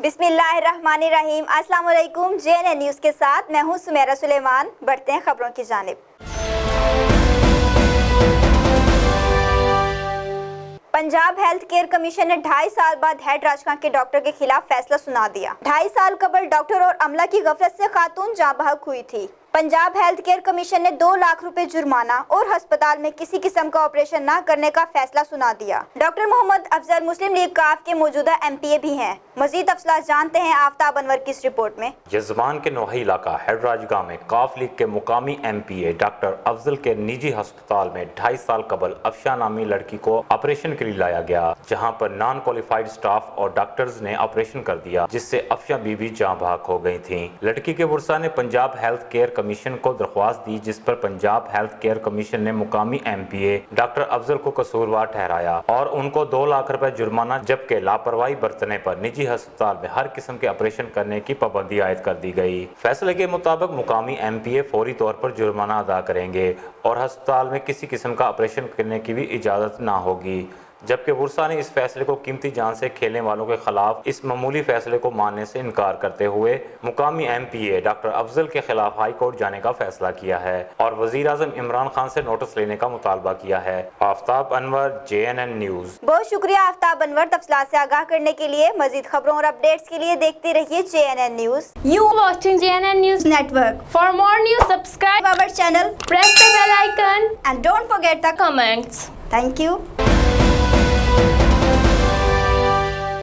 बिस्मिल्लाहिर्रहमानिर्रहीम। अस्सलाम वालेकुम। JNN न्यूज़ के साथ मैं हूँ सुमेरा सुलेमान। बढ़ते हैं खबरों की जानिब। पंजाब हेल्थ केयर कमीशन ने 2.5 साल बाद हेड राजकां के डॉक्टर के खिलाफ फैसला सुना दिया। 2.5 साल कबल डॉक्टर और अमला की गफलत से खातून जाँ बहक हुई थी। पंजाब हेल्थ केयर कमीशन ने 2 लाख रुपए जुर्माना और अस्पताल में किसी किस्म का ऑपरेशन न करने का फैसला सुना दिया। डॉक्टर मोहम्मद अफजल मुस्लिम लीग काफ के मौजूदा MPA भी हैं। मजीद अफसलात जानते हैं आफ्ताब अनवर की इस रिपोर्ट में। यजमान के नोही इलाका हेड राजगाह में काफ लीग के मुकामी MPA डॉक्टर अफजल के निजी अस्पताल में 2.5 साल कबल अफशा नामी लड़की को ऑपरेशन के लिए लाया गया, जहां पर नॉन क्वालिफाइड स्टाफ और डॉक्टर्स ने ऑपरेशन कर दिया, जिससे अफशा बीबी जाँ बहक हो गई थी। लड़की के वर्सा ने पंजाब हेल्थ केयर कमीशन को दरख्वास्त दी, जिस पर पंजाब हेल्थ केयर कमीशन ने मुकामी MPA डॉक्टर अफजल को कसूरवार ठहराया और उनको 2 लाख रुपए जुर्माना जबकि लापरवाही बरतने पर निजी अस्पताल में हर किस्म के ऑपरेशन करने की पाबंदी आयद कर दी गई। फैसले के मुताबिक मुकामी MPA फौरी तौर पर जुर्माना अदा करेंगे और अस्पताल में किसी किस्म का ऑपरेशन करने की भी इजाजत ना होगी, जबकि वर्सा ने इस फैसले को कीमती जान से खेलने वालों के खिलाफ इस मामूली फैसले को मानने से इनकार करते हुए मुकामी MPA डॉक्टर अफजल के खिलाफ हाई कोर्ट जाने का फैसला किया है और वजीर आजम इमरान खान से नोटिस लेने का मुतालबा किया है। Aftab Anwar, JNN news. बहुत शुक्रिया आफ्ताब अनवर। तफसीलात से आगाह करने के लिए मजीद खबरों और अपडेट्स के लिए देखते रहिए JNN news. You watching JNN News Network. For more news, subscribe our channel, press the bell icon and don't forget the comments. Thank you.